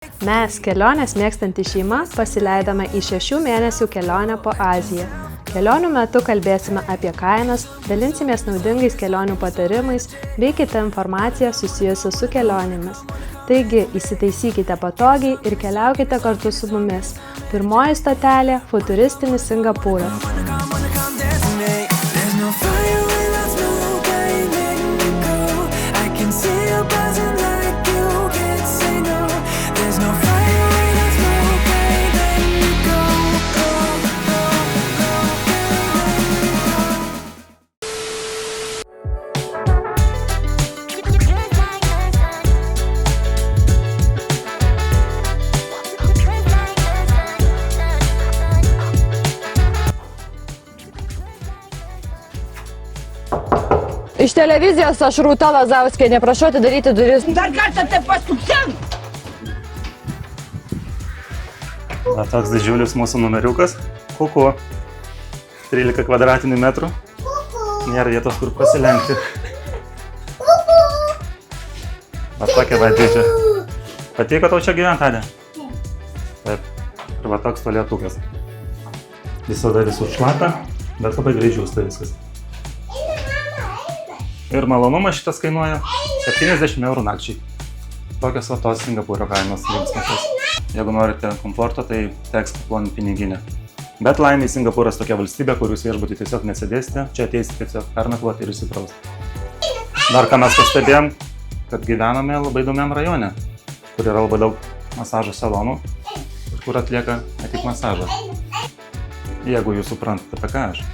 Mes, kelionės mėgstanti šeima, pasileidome į 6 mėnesių kelionę po Aziją. Kelionių metu kalbėsime apie kainas, dalinsimės naudingais kelionių patarimais bei kitą informaciją susijusią su kelionėmis. Taigi, įsitaisykite patogiai ir keliaukite kartu su mumis. Pirmoji stotelė – futuristinis Singapūras. Iš televizijos aš Rūta Lazauskienė, prašau atidaryti duris. Dar kartą tai pasuksim! Va, toks didžiulis mūsų numeriukas. Kuku. 13 kvadratinių metrų. Nėra vietos, kur pasilenkti. Va, tokia va didžia. Patiko tau čia gyventi, Adė? Taip. Ir va toks tualetukas. Visada visur šlapia, bet labai greit džiūsta viskas. Ir malonumas šitas kainuoja 70 eurų nakčiai. Tokios va tos Singapūro kainos linksmosios. Jeigu norite komforto, tai teks paploninti piniginę. Bet laimei Singapūras tokia valstybė, kur jūs viešbutį tiesiog nesėdėsite, čia ateisite tiesiog pernakvoti ir įsiprausti. Dar ką mes pastebėjom, kad gyvename labai įdomiam rajone, kur yra labai daug masažo salonų ir kur atlieka ne tik masažą. Jeigu jūs suprantate, apie ką aš.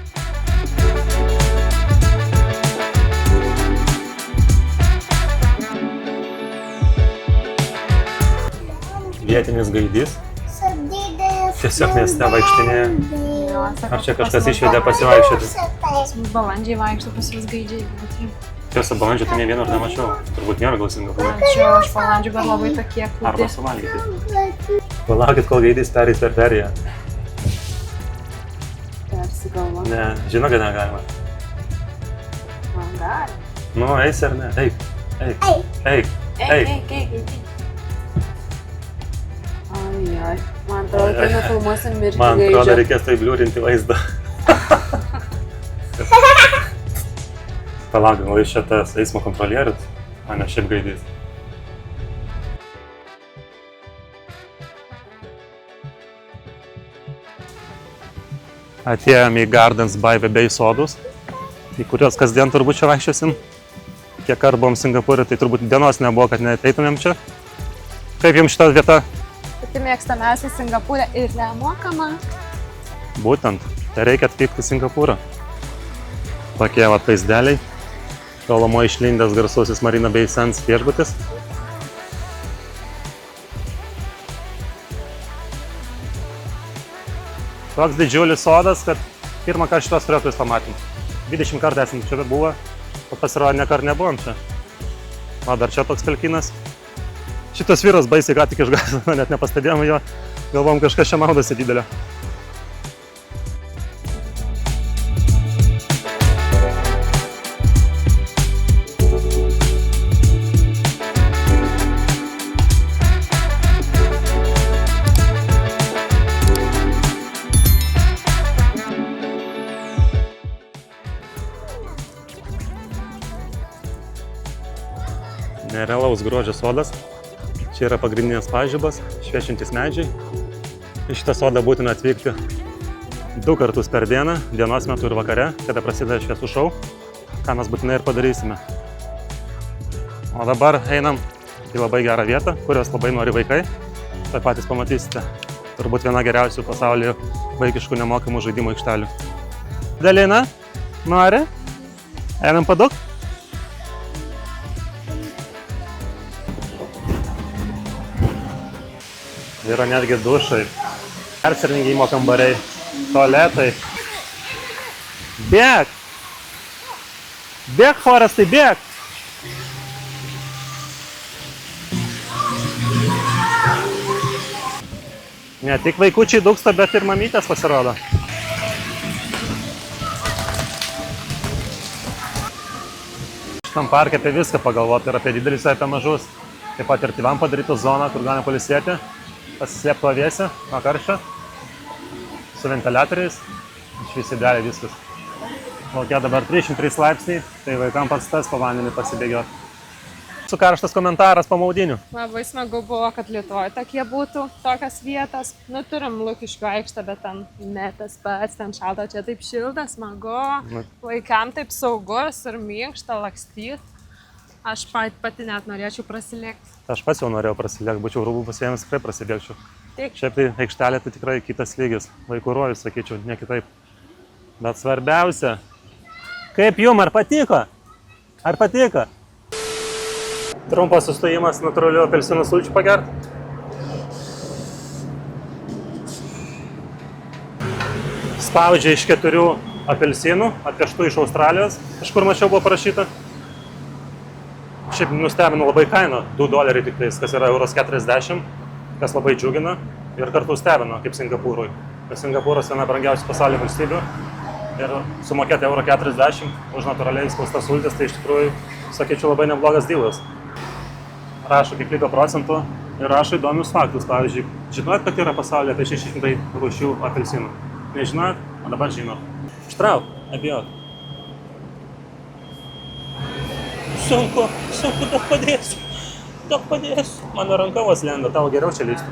Vietinis gaidys. Tiesiog mieste vaikštinėje. Ar čia kažkas išvedė pasivaikščioti? Balandžiai vaikšto pas vis gaidžiai. Tiesa, balandžių tai ne vieno ar nemačiau. Turbūt nėra gal Singapūre. Mačiau aš balandžių, bet labai tokie kūdi. Arba suvalgyti. Palaukit, kol gaidys pereis per perėją. Persigalvo. Ne, žino, kad negalima. Man gali. Nu, eisi ar ne? Eik. Eik. Ai, man atrodo, kad nefilmuosim mirti gaidžio. Man atrodo, reikės tai bliūrinti vaizdą. Palauk, gal iš čia tas eismo kontrolierius, o ne šiaip gaidys. Atėjome į Gardens by the Bay sodus, į kuriuos kasdien turbūt čia vaikščiosim. Kiek kartų buvom Singapūre, tai turbūt dienos nebuvo, kad neateitumėm čia. Kaip jums šita vieta? Pati mėgstamiausia Singapūre ir nemokama. Būtent, tai reikia atvykti į Singapūrą. Tokie va vaizdeliai. Tolumo išlindęs garsusis Marina Bay Sands viešbutis. Toks didžiulis sodas, kad pirmą kartą šitos turėtojus pamatėm. 20 kartų esam čia buvo, o pasirodė ne kartą nebuvom čia. O dar čia toks pelkynas. Šitas vyras baisiai ką tik išgąsdino, net nepastebėjom jo, galvom kažkas čia maudosi didelio. Nerealaus grožio sodas. Čia yra pagrindinės pažibos, šviečiantys medžiai. Į šitą sodą būtina atvykti 2 kartus per dieną, dienos metu ir vakare, kada prasideda šviesų šou, ką mes būtinai ir padarysime. O dabar einam į labai gerą vietą, kurios labai nori vaikai. Tai patys pamatysite. Turbūt viena geriausių pasaulyje vaikiškų nemokamų žaidimų aikštelių. Dalina, nori? Einam paduk? Yra netgi dušai, persirengimo kambariai, tualetai. Bėk! Bėk, Forestai, bėk! Ne tik vaikučiai dūksta, bet ir mamytės pasirodo. Šitam parke apie viską pagalvoti, ir apie didelius, ir apie mažus. Taip pat ir tėvam padaryta zona, kur galima pailsėti, pasislėpti pavėsį nuo karščio, su ventiliatoriais, išvis idealiai viskas. Laukia dabar 303 laipsniai, tai vaikams pats tas po vandenį pasibėgioti. Su karštas komentaras po maudinių. Labai smagu buvo, kad Lietuvoje tokie būtų, tokios vietos. Nu, turim Lukiškių aikštę, bet ten ne tas pats, ten šalta, čia taip šilta, smagu. Vaikams taip saugus ir minkšta lakstyti. Aš pati net norėčiau prasilėkti. Aš pats jau norėjau prasilėkti, būčiau rūbų pasiėmęs, tikrai prasidėkčiau. Šiaip tai aikštelė tai tikrai kitas lygis, vaikų rojus, sakyčiau, ne kitaip. Bet svarbiausia, kaip jum, ar patiko? Ar patiko? Trumpas sustojimas natūralių apelsinų sulčių pagerti. Spaudžia iš 4 apelsinų, atvežtų iš Australijos, kažkur mačiau buvo parašyta. Šiaip nustebino labai kaina, $2 tik tais, kas yra €40, kas labai džiugina ir kartu stebino, kaip Singapūrui. Singapūras viena brangiausių pasaulio valstybių ir sumokėti €40 už natūraliai spaustas sultis, tai iš tikrųjų, sakyčiau, labai neblogas dylas. Rašo kiek liko procentų ir rašo įdomius faktus. Pavyzdžiui, žinojot, kad yra pasaulyje apie 600 rūšių apelsinų? Nežinojot? O dabar žinot. Štrauk, nebijot. Sunku, daug padėsiu. Mano ranka vos lenda, tavo geriau čia lįstų.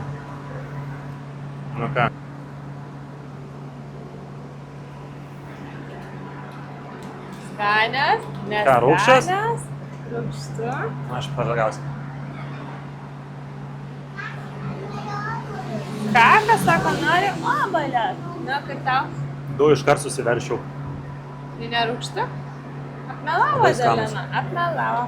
Nu ką. Skanės, Ką, rūgščias? Rūgštu. Aš paragausiu. Ką, kas sako, nori obalę? Na, kaip tau? 2 iškart susiveršiau. Tai nerūgštu? Apmelavo, Labai skanūs. Delina, apmelavo.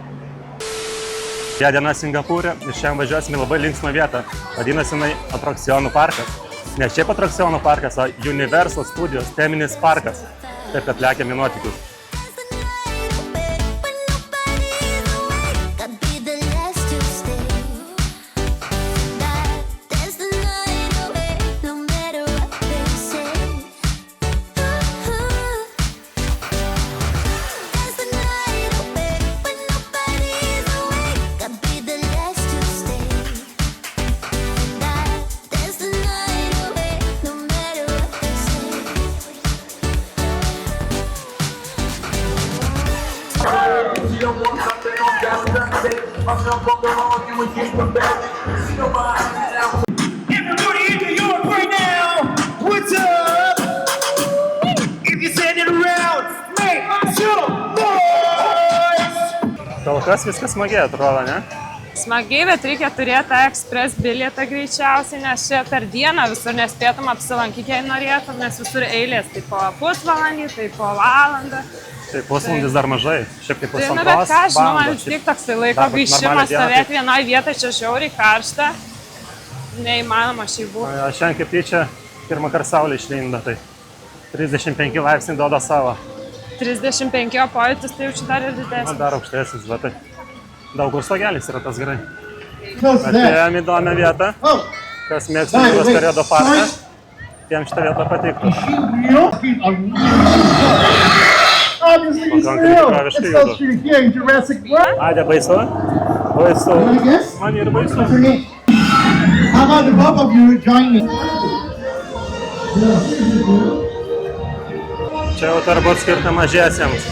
Šią dieną Singapūre ir šiandien važiuosime į labai linksmą vietą. Vadinasi jinai atrakcionų parkas. Ne šiaip atrakcionų parkas, o Universal Studios teminis parkas. Taip, kad lekiam į nuotykius. Everybody into Europe right now! What's up? If you send it around, make some noise! Kol kas viskas smagiai atrodo, ne? Smagiai, bet reikia turėti tą ekspres bilietą greičiausiai, nes čia per dieną visur nespėtum apsilankyti, jei norėtum, nes visur eilės. Tai po pusvalandį, tai po valandą. Tai pusvalandis dar mažai, šiaip kaip Tai, pusantros bet ką, žinau, man valandos. vis tiek toksai laiko Dar gaišimas normalią dieną, stovėti vienoje vietoje, čia žiauriai karšta. Neįmanoma šiai būti. Šiandien kaip tyčia pirmą kartą saulė išlinda, tai 35 laipsniai duoda savo. 35 pojūtis, tai jaučiu dar ir didesnis. Dar aukštesnis, bet tai daug kur stogelis yra tas gerai. Atėjom įdomią vietą, kas mėgsta jūros periodo parką, tiem šitą vietą patiktų. Pakankamai tikroviškai judu. Adė, baisu? Baisu. Man ir baisu. How about the both of you join me? Čia jau turbūt skirta mažiesiems,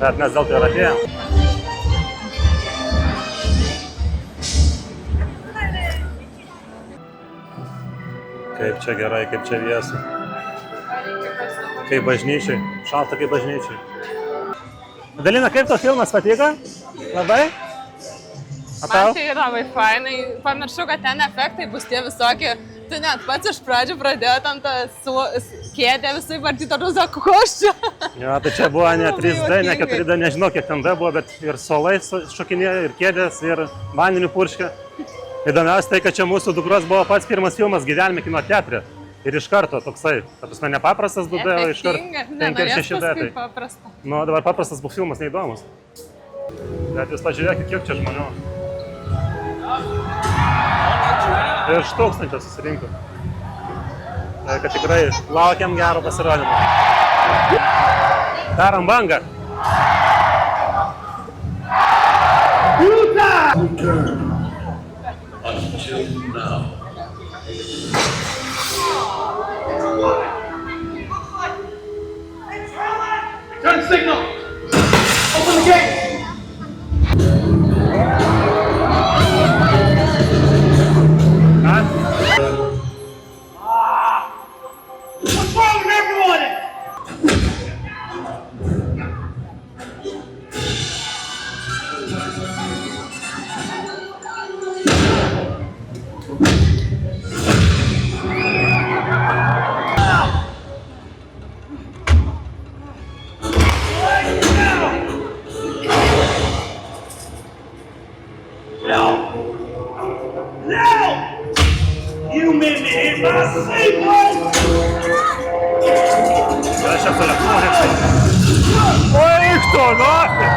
bet mes dėl to ir atėjom. Kaip čia gerai, kaip čia vėsu. Kaip bažnyčiai, šalta kaip bažnyčiai. Dalina, kaip to filmas patiko? Labai? O tau? Man tai yra labai fainai. Pamiršau, kad ten efektai bus tie visokie. Tu net pats iš pradžių pradėjo ten tą kėdę visai vartyti, ar sako, koš čia? Jo, tai čia buvo ne 3D, ne 4D, nežinau kiek ten D buvo, bet ir suolai šokinėjo, ir kėdės, ir vandeniu purškė. Įdomiausia tai, kad čia mūsų dukros buvo pats pirmas filmas gyvenime kino teatre. Ir iš karto toksai, ta prasme, nepaprastas 2D, o iš karto 5 ir 6D. Paprasta. Nu, dabar paprastas buvo filmas, neįdomus. Bet jūs pažiūrėkit, kiek čia žmonių. Virš 1000 susirinko. Tai, kad tikrai laukiam gero pasirodymo. Darom bangą. Turn signal! Open the gate! What's wrong with everyone? You made me hit my seatbelt! Я сейчас телефон. Ой, кто нафиг?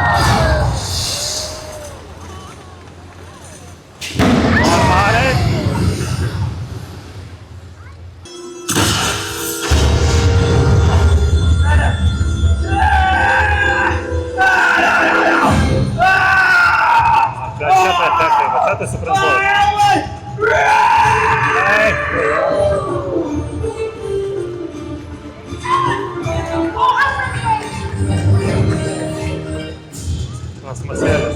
Нормально. Вот это суперзло. Атмосфера.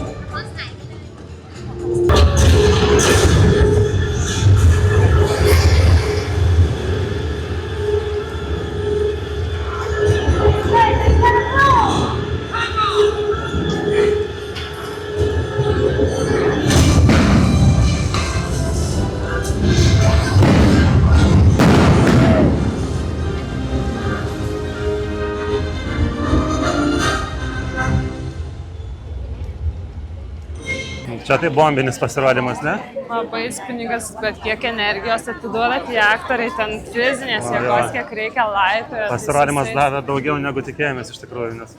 Čia tai bombinis pasirodymas, ne? Labai spinigas, bet kiek energijos atiduoda tie aktoriai, ten fizinės jėgos, kiek reikia laipioja. Pasirodymas davė daugiau negu tikėjomės iš tikrųjų, nes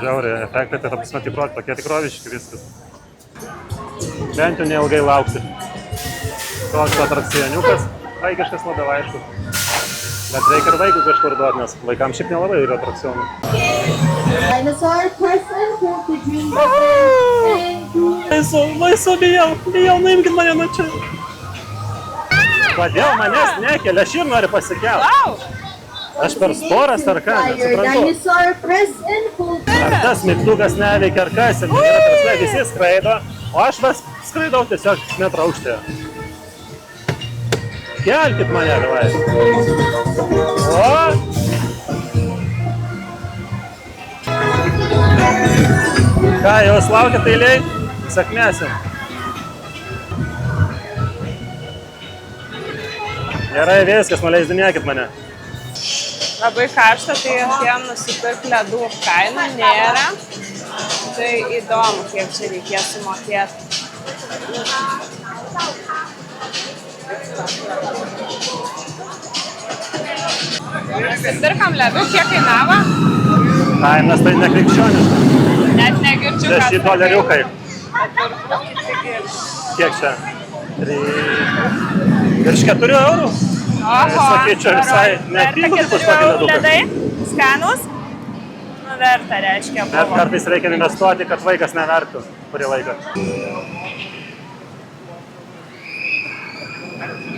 žiauriai efektai, tai ta prasme tokie tikroviški viskas. Bent jau neilgai laukti. Toks atrakcioniukas, vaikiškas labiau aišku. Bet reikia ir vaikų kažkur duoti, nes vaikams šiaip nelabai yra atrakcionų. Dinosaur person who could dream and Baisu, bijau, nuimkit mane nuo čia. Kodėl manęs nekelia, aš ir noriu pasikelti. Aš per storas ar ką, nesuprantu. dinosaur person who Ar tas mygtukas neveikia ar kas, ir nėra prasme, visi skraido, o aš vas skraidau tiesiog metro aukštėje. Kelkit mane, davai. O! Ką, jūs laukiat eiliai? Sėkmėsim. Gerai, viskas, nuleisdinėkit mane. Labai karšta, tai atėjom nusipirkti ledų, kainų nėra. Tai įdomu, kiek čia reikės sumokėti. Nusipirkam ledų, kiek kainavo? Kainas tai nekrikščioniška. Net negirdžiu, ką 6 doleriukai. Kiek čia? Virš 4 eurų? Sakyčiau, visai nepingus už tokį leduką. Ledai, skanus? Nu, verta, reiškia, Bet buvo. kartais reikia investuoti, kad vaikas nevertų kurį laiką.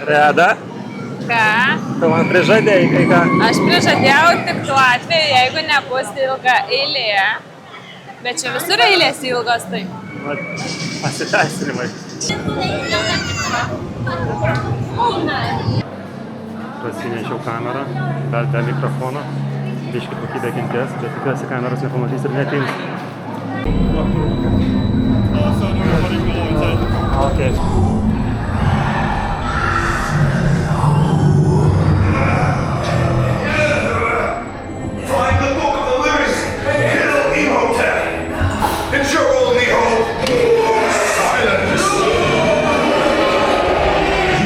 Reda, Ką? tu man prižadėjai kai ką. Aš prižadėjau tik tuo atveju, jeigu nebus ilga eilė. Bet čia visur eilės ilgos, tai. Nu, pasiteisinimai. Prasinešiau kamerą, be mikrofono. Biškį kokybė kentės, čia tikiuosi kameros nepamatys ir netins. Okay. Find the book of the lyrics and kill Imhotep. It's your only hope. Silence.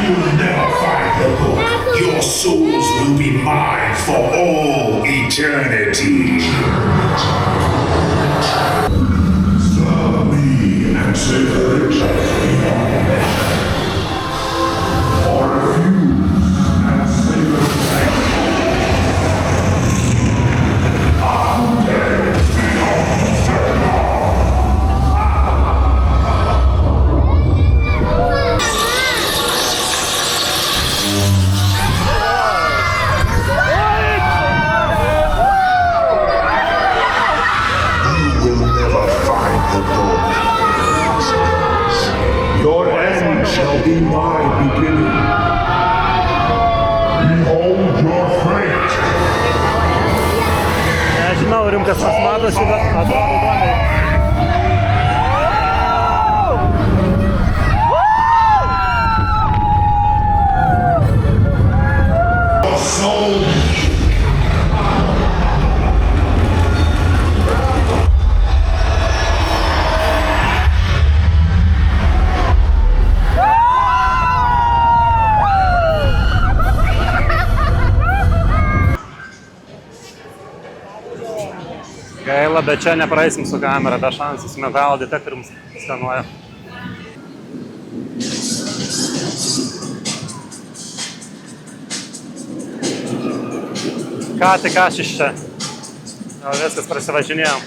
You will never find the book. Your souls will be mine for all eternity. Serve me and save the rich and or refuse and save the saint. my beginning. Behold your fate. Nežinau, rimtas tas matosi, bet atrodo įdomiai. Gaila, bet čia nepraeisim su kamera, be šansų, metalo detektoriums skanuoja. Ką tik aš iš čia. Jau viskas prasivažinėjom.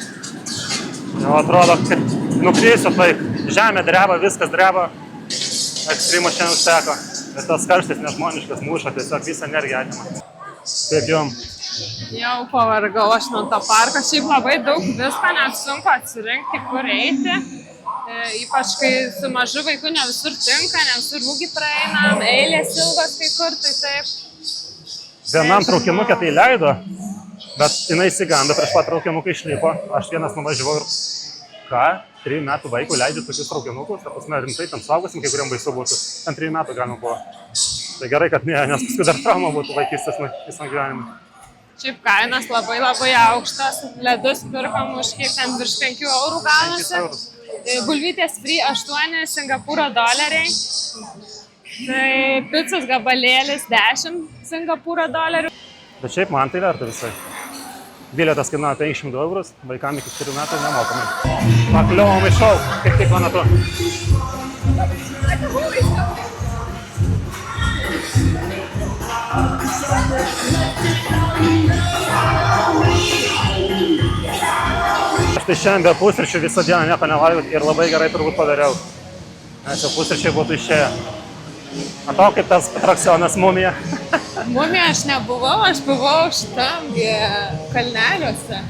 Jau atrodo, kad nukrisiu, tai žemė dreba, viskas dreba. Ekstrimo šiandien užteko. Bet tas karštis nežmoniškas muša, tiesiog visą energiją atima. Kaip jom? Jau pavargau aš nuo to parko, šiaip labai daug visko, net sunku atsirinkti, kur eiti. Ypač kai su mažu vaiku ne visur tinka, ne visur rūgi praeinam, eilės ilgos kai kur, tai taip. Vienam traukinukė tai leido, bet jinai įsigando prieš pat traukinuką išlipo. Aš vienas nuvažiavau ir ką? 3 metų vaikų leidžia tokius traukinukus, ta prasme rimtai, tam saugosim, kai kuriam baisu būtų. Ten 3 metų galima buvo. Tai gerai, kad ne, nes paskui dar trauma būtų vaikystės visam gyvenimui. Šiaip kainos labai aukštos, ledus pirkom už kiek ten virš 5 eurų gaunasi. Bulvytės free 8 Singapūro doleriai. Tai picos gabalėlis 10 Singapūro dolerių. Bet šiaip man tai verta visai. Bilietas kainuoja 500 eurus, vaikam iki 4 metų nemokamai. Pakliuvom į šou, kaip tik man atrodo. Aš tai šiandien be pusryčių visą dieną nieko nevalgiau ir labai gerai turbūt padariau. Nes jau pusryčiai būtų išėję. Matau, kaip tas atrakcionas Mumija. Mumija aš nebuvau, aš buvau šitam kalneliuose.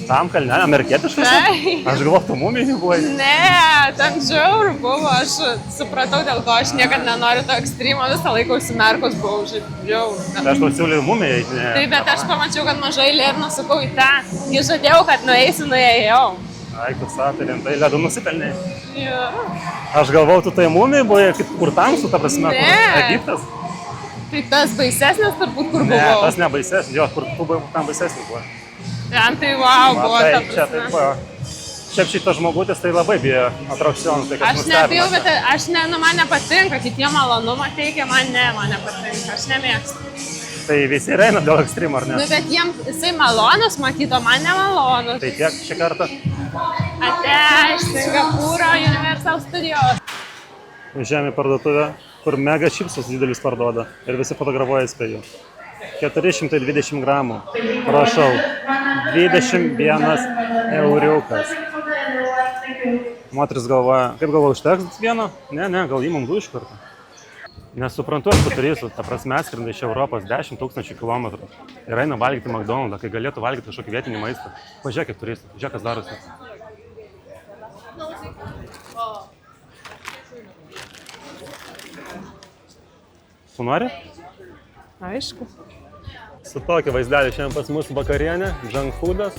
Tam kalnelė, amerikietiškas? Taip. Aš galvoju, tu Mumijai buvai. Ne, ten žiauru buvo, aš supratau, dėl ko aš niekada nenoriu to ekstremo, visą laiką užsimerkus buvau, žiauru. Tai aš tau siūliau Mumijai. Taip, bet aš pamačiau, kad mažai eilė ir nusukau į tą. Kai žadėjau, kad nueisiu, nuėjau. Ai, tu satai, rimtai, ledų nusipelnėjai. Jo. Aš galvau, tu tai Mumijai buvai, kur tamsu, ta prasme, Ne. kur Egiptas. Tai tas baisesnis turbūt, kur Ne, buvau. tas nebaisesnis, jo, kur tu buvai, tam baisesnis buvo. Ten tai wow, buvo ta Matai, čia taip prasme. buvo. Šiaip šitas žmogutis tai labai bijo atrakcionų, tai kas Aš nebijau, bet aš ne, nu, man nepatinka, kitie malonumą teikia, man nepatinka, aš nemėgstu. Tai visi ir eina dėl ekstremo, ar ne? Nu, bet jiems jisai malonus matyto, man nemalonus. Tai tiek šį kartą. Ate iš Singapūro Universal Studios. Žemė parduotuvė, kur mega čipsus didelis parduoda ir visi fotografuoja spėjų. 420 gramų. Prašau. 21 euriukas. Moteris galvoja, kaip galvoja, užteks vieno? Ne, gal įmam 2 iš karto. Nesuprantu, aš turistų, ta prasme, skrenda iš Europos 10 000 kilometrų ir eina valgyti McDonald'ą, kai galėtų valgyti kažkokį vietinį maistą. Pažiūrėk, kaip turistų, žiūrėk, kas darosi. Tu nori? Aišku. Su tokia vaizdelė šiandien pas mūsų vakarienė, junk foodas,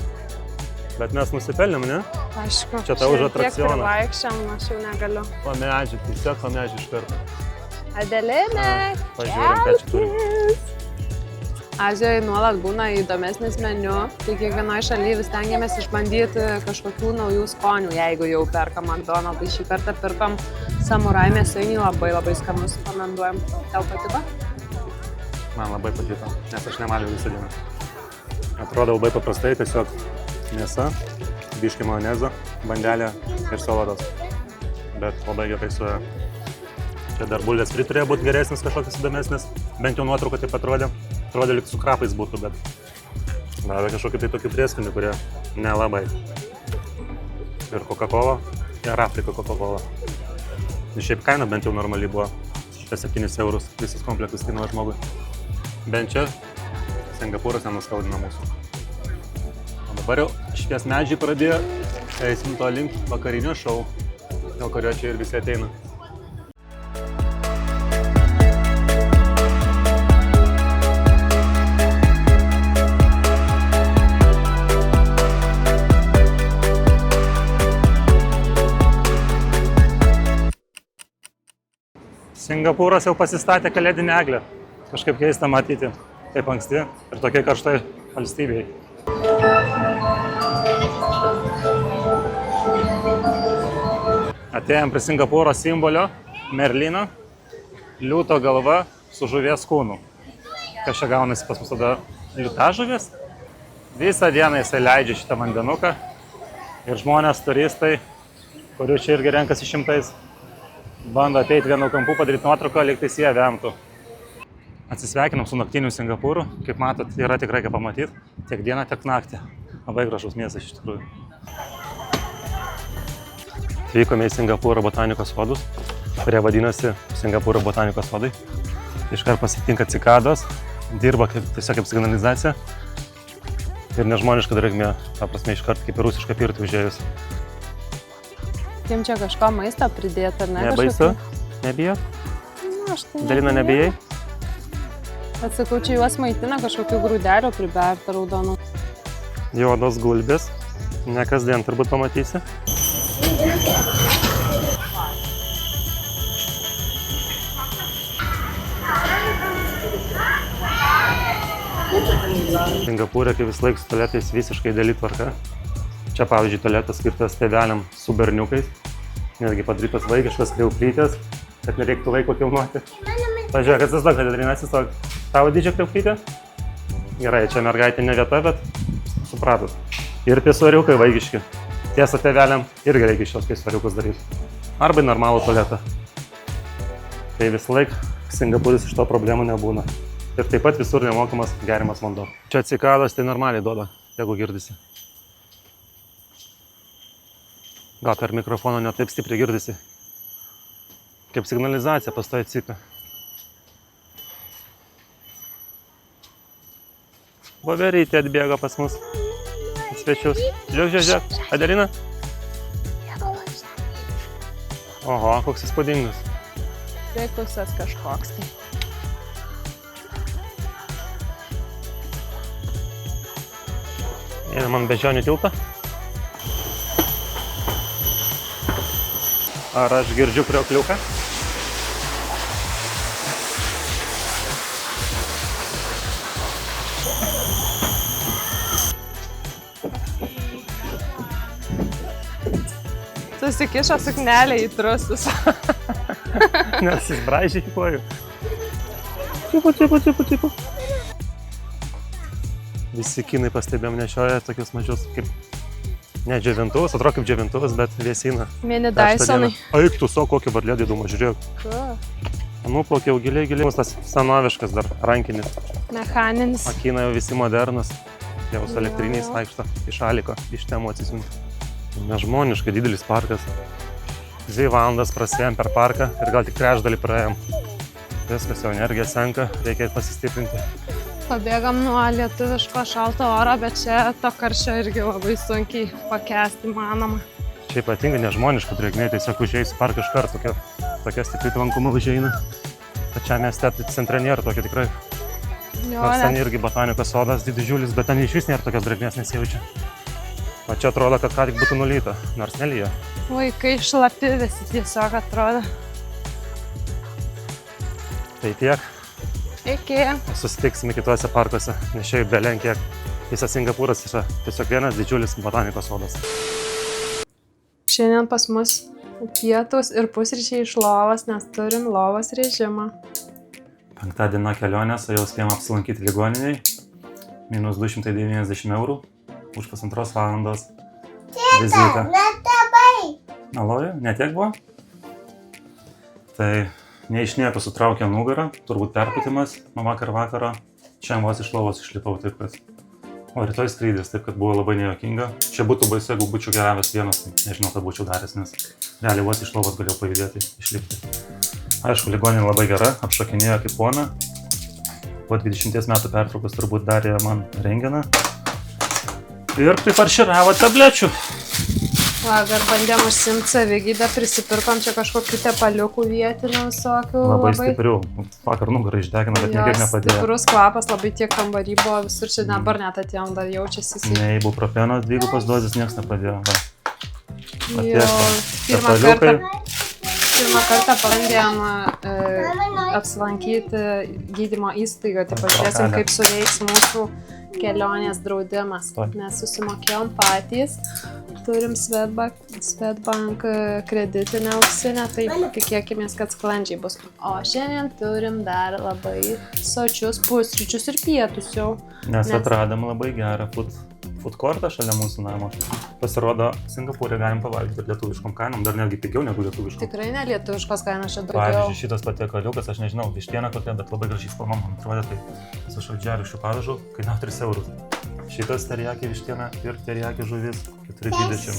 bet mes nusipelnėm, ne? Aišku. Čia tau už atrakcioną. Tiek privaikščiam, aš jau negaliu. Pamedžiai, tiesiog pamedžiai iš karto. Adelinė, Pažiūrėm, ką čia turim. Azijoje nuolat būna įdomesnis meniu, tai kiekvienoje šalyje vis tengiamės išbandyti kažkokių naujų skonių, jeigu jau perkam McDonald's. Šį kartą pirkom samurai mėsainį, labai skanus, rekomenduojam. Tau patiko? Man labai patiko, nes aš nevalgiau visą dieną. Atrodo labai paprastai, tiesiog mėsa, biškį majonezo, bandelė ir salatas. Bet labai gerai suėjo. Čia dar bulvės frit turėjo būti geresnis, kažkokias įdomesnis. Bent jau nuotrauka taip atrodė. Atrodė, lyg su krapais būtų, bet davė kažkokį tai tokį prieskonį, kurie nelabai. Ir Coca-Cola, ir Afrika Coca-Cola. Ir šiaip kaina bent jau normaliai buvo. Šitas 7 eurus visas komplektas kainuoja žmogui. Bent čia Singapūras nenuskaudina mūsų. O dabar jau šities medžiai pradėjo, eisim to link vakarinio šou, dėl kurio čia ir visi ateina. Singapūras jau pasistatė kalėdinę eglę. Kažkaip keista matyti, kaip anksti ir tokiai karštai valstybei. Atėjom prie Singapūro simbolio, Merlino, liūto galva su žuvies kūnu. Kas čia gaunasi pas mus tada liūtažuvės? Visą dieną jisai leidžia šitą vandenuką ir žmonės, turistai, kurių čia irgi renkasi šimtais, bando ateiti vienu kampu, padaryti nuotrauką, lyg tais jie vemtų. Atsisveikinam su naktiniu Singapūru. Kaip matot, yra tikrai ką pamatyti. Tiek dieną, tiek naktį. Labai gražus miestas iš tikrųjų. Atvykome į Singapūro botanikos sodus, kurie vadinasi Singapūro botanikos sodai. Iškart pasitinka cikados, dirba tiesiog kaip signalizacija. Ir nežmoniška drėgmė, ta prasme iškart kaip ir rusišką pirtį užėjus. Jums čia kažko maisto pridėti, ar ne? Nebaisu? Nebijot? Na, aš tai Dalina nebijai? Atsakau, čia juos maitina kažkokių grūdelių priberta raudonų. Juodos gulbės. Ne kasdien turbūt pamatysi. Singapūre, kaip vis laik su tualetais visiškai ideali tvarka. Čia, pavyzdžiui, tualetas skirtas tėveliam su berniukais. Netgi padarytas vaikiškas kriauklytės, kad nereiktų vaiko kilnuoti. Pažiūrėk, atsistok, Adriana, atsistok. Tavo didžia kriauklytė? Gerai, čia mergaitė ne vieta, bet supratus. Ir pisuariukai vaikiški. Tiesa, tėveliam irgi reikia šios pisuariukus daryti. Arba į normalų tualetą. Tai visą laik Singapūris iš to problemų nebūna. Ir taip pat visur nemokamas gerimas vanduo. Čia cikados tai normaliai duoda, jeigu girdisi. Gal per mikrofoną ne taip stipriai girdisi. Kaip signalizacija pastoja cika. Voverytė atbėga pas mus. Į svečius. Žiūrėk. Adelina? Oho, koks įspūdingas. Sveikusas kažkoks. Einam ant Beždžionių tiltą. Ar aš girdžiu kriokliuką? Susikišo suknelę į trusus. Nes išbraižė į kojų. Čipu. Visi kinai pastebėjom nešioja tokius mažius kaip ne džiovintuvus, atrodo kaip džiovintuvus, bet vėsina. Mini Dysonai. Eik tu savo, kokį varlė didumą, žiūrėk. Nuplaukė jau giliai. Tas senoviškas dar rankinis. Mechaninis. Akina jau visi modernus. Jau su elektriniais vaikšto iš Aliko, iš Temų atsisiunti. Nežmoniškai didelis parkas. 2 valandas prasėjom per parką ir gal tik trečdalį praėjom. Viskas jau energija senka, reikia pasistiprinti. Pabėgam nuo lietuviško šalto oro, bet čia to karščio irgi labai sunkiai pakęsti manoma. Čia ypatingai nežmoniška drėgmė, tiesiog užėjus į parką iš karto tokia stipri tvankuma užeina. Tačiau mieste centre nėra tokia tikrai. Nors ten irgi botanikos sodas didžiulis, bet ten iš vis nėra tokios drėgmės nesijaučia. O čia atrodo, kad ką tik būtų nulyta, nors nelyja. Vaikai šlapi visi tiesiog atrodo. Tai tiek. Iki. Susitiksime kituose parkuose, nes šiaip belen kiek. Visas Singapūras yra tiesiog vienas didžiulis botanikos sodas. Šiandien pas mus pietus ir pusryčiai iš lovos, nes turim lovos režimą. 5 diena kelionės, jau spėjom apsilankyti ligoniniai. Minus 290 eurų už 1,5 valandos vizitą. Aloju, netiek buvo? Tai neišnieko sutraukė nugarą, turbūt perpūtimas nuo vakaro. Šiandien vos iš lovos išlipau taip, kad... O rytoj skrydis, taip kad buvo labai nejuokinga. Čia būtų baisu, jeigu būčiau geravęs vienas, nežinau, ką būčiau daręs, nes realiai vos iš lovos galėjau pajudėti, išlipti. Aišku, ligoninė labai gera, apšokinėjo kaip pona. Po 20 metų pertraukos turbūt darė man rengeną. Ir prifarširavo tablečių. Vakar bandėm užsimti savigydę, prisipirkom čia kažkokių tepaliukų vietinių visokių. Labai stiprių. Vakar nugarą išdegino, bet niekaip nepadėjo. Stiprus kvapas, labai tiek kambarį buvo visur, čia dabar net atėjom, dar jaučiasi. Ne, ibuprofeno 2 dozės nieks nepadėjo. Jo, pirmą kartą pirmą kartą bandėm apsilankyti gydymo įstaigoje, tai pažiūrėsim, kaip suveiks mūsų kelionės draudimas. Mes susimokėjom patys, turim Swedbank kreditinę auksinę, tai tikėkimės, kad sklandžiai bus. O šiandien turim dar labai sočius pusryčius ir pietus jau. Nes atradom labai gerą food courtą šalia mūsų namo. Pasirodo, Singapūrė galim pavalgyti lietuviškom kainom, dar netgi pigiau negu lietuviškom. Tikrai ne lietuviškos kainos čia daugiau. Pavyzdžiui, šitas patiekaliukas, aš nežinau, vištiena kokia, bet labai gražiai spalva, man atrodo, tai su šaldžiariškių padažu kainavo 3 eurus. Šitas teriyaki vištiena ir teriyaki žuvis 4,20.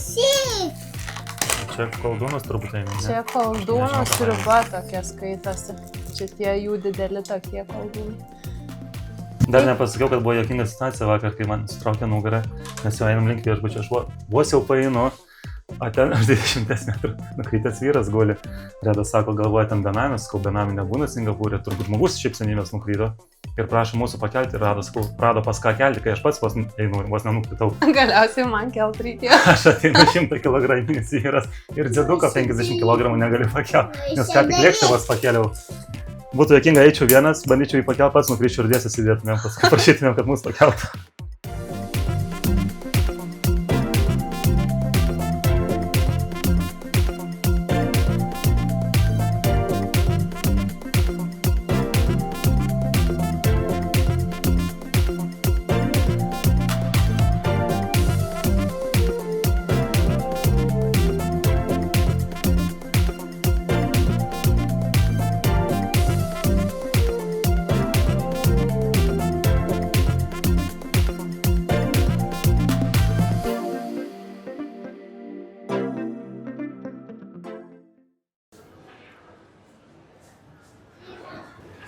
Čia koldūnas turbūt eina, ne? Čia koldūno sriuba tokia skaitosi. Čia tie jų dideli tokie koldūnai. Dar nepasakiau, kad buvo juokinga situacija vakar, kai man sutraukė nugarą, nes jau einam link viešbučio, aš vos jau paeinu, o ten aš 20 metrų nukritęs vyras guli. Redas sako, galvoja ten benamis, kol benami nebūna Singapūrė, turbūt žmogus šiaip senybės nukrydo ir prašo mūsų pakelti, rado pas ką kelti, kai aš pats vos nenukritau. Galiausiai man kelt reikėjo. Aš ateinu 100 kilograminis vyras ir dzeduką 50 kilogramų negaliu pakelti, nes ką tik lėkštę vos pakėliau. Būtų juokinga, eičiau vienas, bandyčiau jį pakelt pats, nukryčiau ir dėsiu sėdėtumėm, paskui prašytumėm, kad mūsų pakeltų.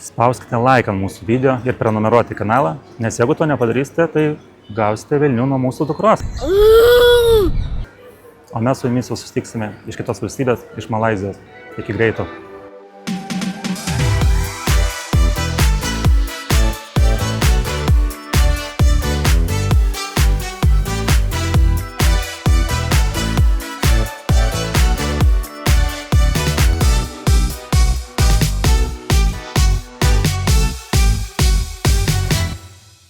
Spauskite like ant mūsų video ir prenumeruoti kanalą, nes jeigu to nepadarysite, tai gausite velnių nuo mūsų dukros. O mes su jumis jau susitiksime iš kitos valstybės, iš Malaizijos. Iki greito.